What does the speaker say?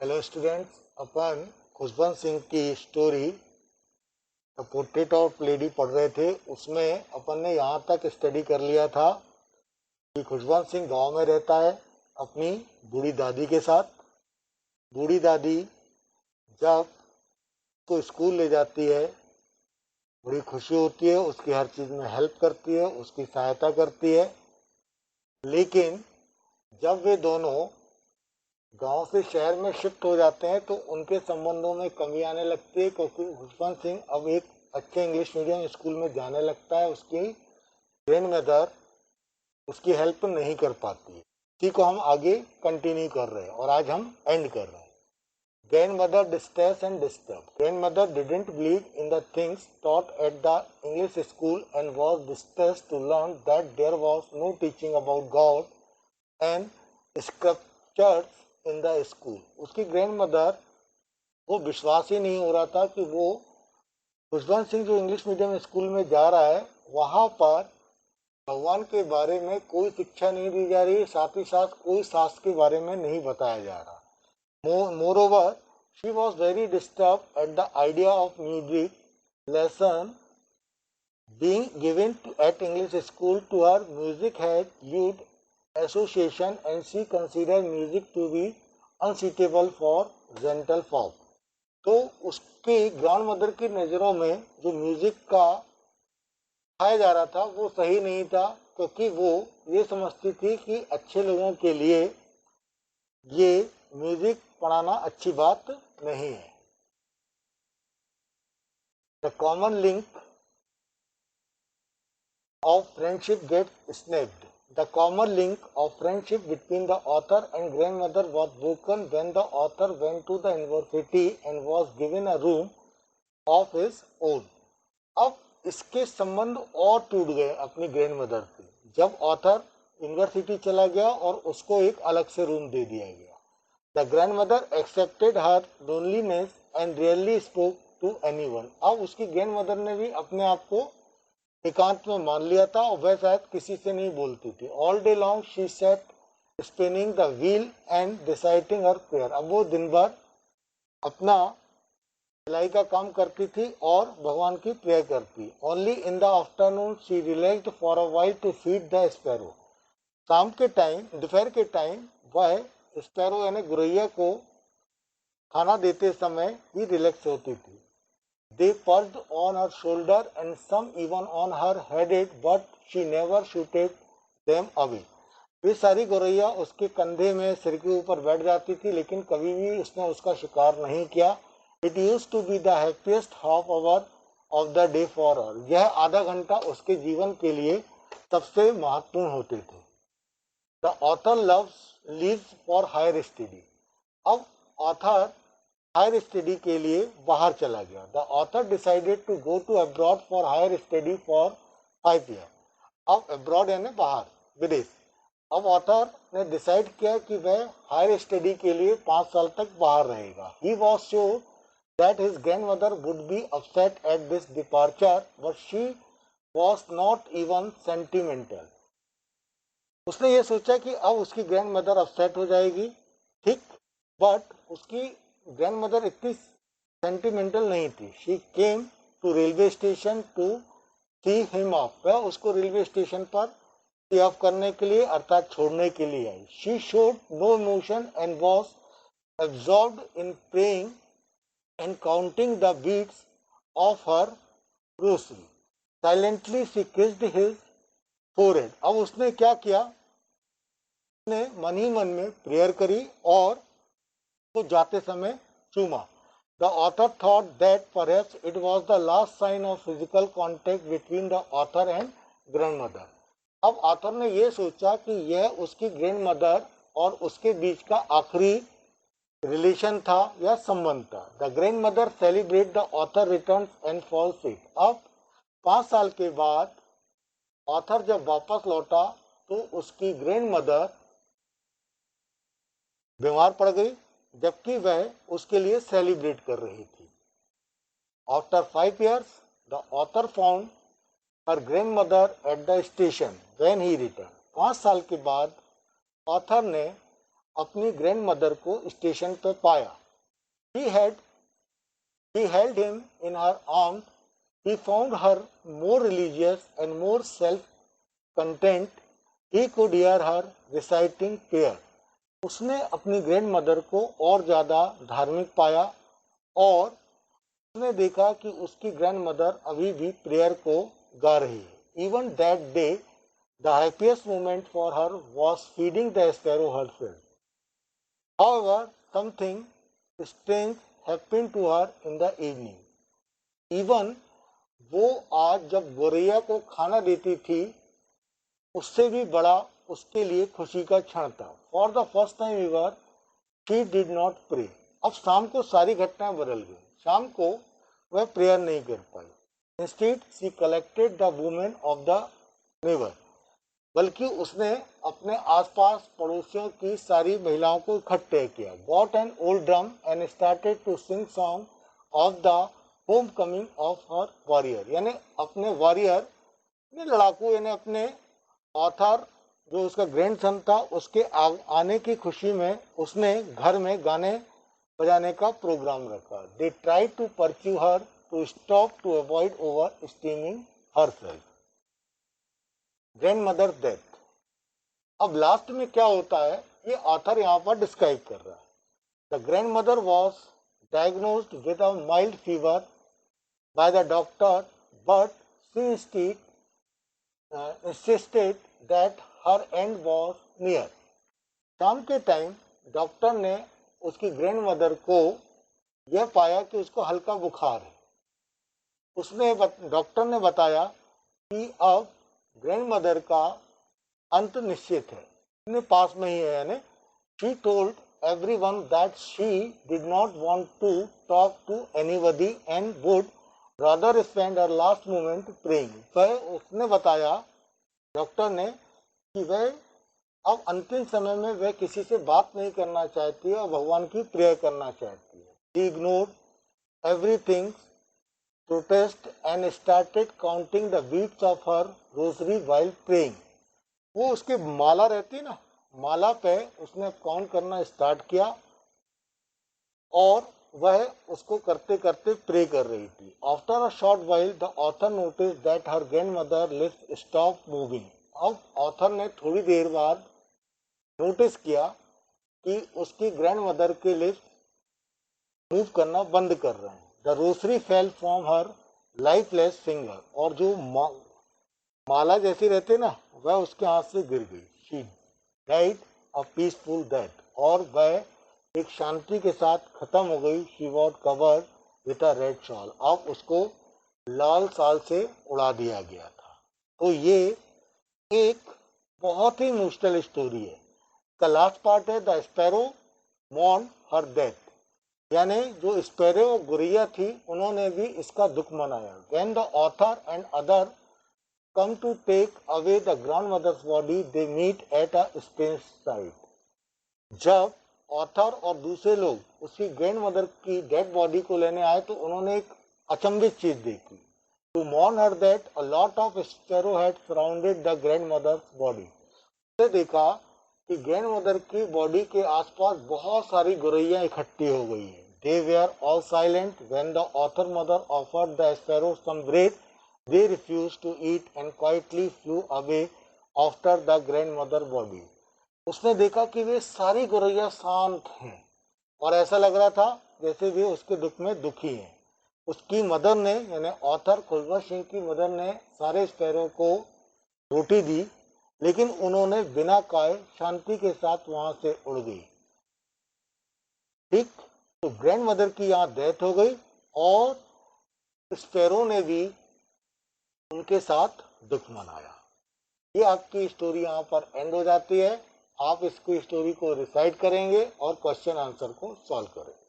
Hello students, अपन खुशवंत सिंह की story the portrait of lady पढ़ रहे थे। उसमें अपन ने यहाँ तक स्टडी कर लिया था कि खुशवंत सिंह गांव में रहता है अपनी बूढ़ी दादी के साथ। बूढ़ी दादी जब उसको स्कूल ले जाती है बड़ी खुशी होती है, उसकी हर चीज़ में हेल्प करती है, उसकी सहायता करती है। लेकिन जब वे दोनों गांव से शहर में शिफ्ट हो जाते हैं तो उनके संबंधों में कमी आने लगती है, क्योंकि खुशवंत सिंह अब एक अच्छे इंग्लिश मीडियम स्कूल में जाने लगता है। उसकी ग्रैंड मदर उसकी हेल्प नहीं कर पाती है। इसी को हम आगे कंटिन्यू कर रहे हैं और आज हम एंड कर रहे हैं। Grandmother distress and disturbed. Grandmother didn't believe in the things taught at the English school and was distressed to learn that there was no teaching about God and scriptures in the school. उसकी grandmother को विश्वास ही नहीं हो रहा था कि वो खुशवंत सिंह जो इंग्लिश मीडियम स्कूल में जा रहा है वहाँ पर भगवान के बारे में कोई शिक्षा नहीं दी जा रही, साथ ही साथ कोई शास्त्र के बारे में नहीं बताया जा रहा। Moreover she was very disturb at the idea of music lesson being given at English school to her. Music had youth association and she considered music to be unsuitable for gentle folk. तो उसकी grand mother की नज़रों में जो music का सिखाया जा रहा था वो सही नहीं था, क्योंकि वो ये समझती थी कि अच्छे लोगों के लिए ये म्यूजिक पढ़ाना अच्छी बात नहीं है। The common link of friendship gets snapped. The common link of friendship between the author and grandmother was broken when the author went to the university and was given a room of his own. अब इसके संबंध और टूट गए अपनी grandmother से जब author university चला गया और उसको एक अलग से रूम दे दिया गया। The grandmother accepted her loneliness and rarely spoke to anyone. अब उसकी ग्रैंडमदर ने भी अपने आप को एकांत में मान लिया था और वह शायद किसी से नहीं बोलती थी। All day long she said spinning the wheel and deciding her prayer. अब वो दिन भर अपना सिलाई का काम करती थी और भगवान की प्रेयर करती। Only in the afternoon she relaxed for a while to feed the sparrow. शाम के टाइम, दोपहर के टाइम वह स्पैरो यानी गुरैया को खाना देते समय ही रिलैक्स होती थी। They perched on her shoulder and some even on her head, but she never shooted them away. वे सारी गौरैया उसके कंधे में सिर के ऊपर बैठ जाती थी, लेकिन कभी भी उसने उसका शिकार नहीं किया। It used to be the happiest half hour of the day for her. यह आधा घंटा उसके जीवन के लिए सबसे महत्वपूर्ण होते थे। The author lives for higher study. अब ऑथर हायर स्टडी के लिए बाहर चला गया। The author decided to go to abroad for higher study for 5 year. अब अब्रॉड यानी बाहर, विदेश। अब ऑथर ने डिसाइड किया कि वह हायर स्टडी के लिए 5 साल तक बाहर रहेगा। He was sure that his grandmother would be upset at this departure, but she was not even sentimental. उसने ये सोचा कि अब उसकी ग्रैंडमदर अपसेट हो जाएगी, ठीक, बट उसकी ग्रैंडमदर इतनी सेंटिमेंटल नहीं थी। She came to railway station to see him off. वह उसको रेलवे स्टेशन पर सी ऑफ करने के लिए अर्थात छोड़ने के लिए आई। She showed no emotion and was absorbed in praying and counting the beads of her rosary. Silently she kissed his forehead. अब उसने क्या किया, उसने मन ही मन में प्रेयर करी और तो जाते समय चूमा। The author thought that perhaps it was the last sign of physical contact between the author and grandmother. अब ऑथर ने यह सोचा कि यह उसकी ग्रैंडमदर और उसके बीच का आखिरी रिलेशन था या संबंध था। The grandmother celebrate the author return and fall sick. अब 5 साल के बाद ऑथर जब वापस लौटा तो उसकी ग्रैंडमदर बीमार पड़ गई, जबकि वह उसके लिए सेलिब्रेट कर रही थी। After 5 years, the author found her grandmother at the station when he return. 5 साल के बाद ऑथर ने अपनी ग्रैंडमदर को स्टेशन पर पाया। He held him in her arms. He found her more religious and more self-content. He could hear her reciting prayer. उसने अपनी ग्रैंडमदर को और ज़्यादा धार्मिक पाया और उसने देखा कि उसकी ग्रैंडमदर अभी भी प्रेयर को गा रही है। Even that day, the happiest moment for her was feeding the sparrow herself. However, something strange happened to her in the evening. Even वो आज जब गोरैया को खाना देती थी उससे भी बड़ा उसके लिए खुशी का क्षण था। For the first time ever she did not pray. अब शाम को सारी घटनाएं बदल गई। शाम को वह प्रेयर नहीं कर पाई। Instead she collected the women of the neighbour, बल्कि उसने अपने आसपास पड़ोसियों की सारी महिलाओं को इकट्ठे किया। Got an old drum and started to sing song of the homecoming of her warrior, यानी अपने वॉरियर लड़ाकू यानी अपने ऑथर जो उसका ग्रैंडसन था उसके आने की खुशी में उसने घर में गाने बजाने का प्रोग्राम रखा। They try to pursue her to stop to avoid over steaming herself. Grandmother death. अब लास्ट में क्या होता है ये ऑथर यहाँ पर डिस्क्राइब कर रहा है। The grandmother was diagnosed with a mild fever by the doctor but she insisted that her end was near. शाम के टाइम डॉक्टर ने उसकी ग्रैंडमदर को यह पाया कि उसको हल्का बुखार है। उसने डॉक्टर ने बताया कि अब ग्रैंडमदर का अंत निश्चित है, अपने पास में ही है। यानी she told everyone that she did not want to talk to anybody and would rather spend her last moment praying. वह उसने बताया डॉक्टर ने कि वह अब अंतिम समय में वह किसी से बात नहीं करना चाहती है और भगवान की प्रेयर करना चाहती है। She ignored everything, protest and started counting the beads of her rosary while praying. वो उसके माला रहती ना, माला पे उसने काउंट करना स्टार्ट किया और वह उसको करते करते प्रे कर रही थी। After a short while the author notice that her grandmother lips stop moving. अब ऑथर ने थोड़ी देर बाद नोटिस किया कि उसकी ग्रैंडमदर के लिप्स मूव करना बंद कर रहे हैं। The Rossari fell from her lifeless finger, और जो माला जैसी रहती ना वह उसके हाथ से गिर गई। She died a peaceful death, और वह एक शांति के साथ खत्म हो गई। She was covered with a red shawl, अब उसको लाल शाल से उड़ा दिया गया था। तो ये एक बहुत ही इमोशनल स्टोरी है। का लास्ट पार्ट है the sparrow mourn her death, यानी जो स्पैरो और गुड़िया थी उन्होंने भी इसका दुख मनाया। When the author and other come to take away the grandmother's body, they meet at a space site. जब ऑथर और दूसरे लोग उसकी ग्रैंडमदर की डेड बॉडी को लेने आए तो उन्होंने एक अचंभित चीज देखी। To mourn her that a lot of sparrow had surrounded the grandmother's body. उसने देखा कि ग्रैंडमदर की बॉडी के आसपास बहुत सारी गोरैया इकट्ठी हो गई है। They were all silent when the author mother offered the sparrows some bread. They refused to eat and quietly flew away after the grandmother body. उसने देखा कि वे सारी गोरैया शांत हैं और ऐसा लग रहा था जैसे वे उसके दुख में दुखी हैं। उसकी मदर ने यानी ऑथर खुलवर सिंह की मदर ने सारे स्पैरो को रोटी दी, लेकिन उन्होंने बिना खाए शांति के साथ वहां से उड़ गई। ठीक, तो ग्रैंडमदर की यहाँ डेथ हो गई और स्पैरो ने भी उनके साथ दुख मनाया। ये आपकी स्टोरी यहाँ पर एंड हो जाती है। आप इसको स्टोरी को रिसाइट करेंगे और क्वेश्चन आंसर को सॉल्व करेंगे।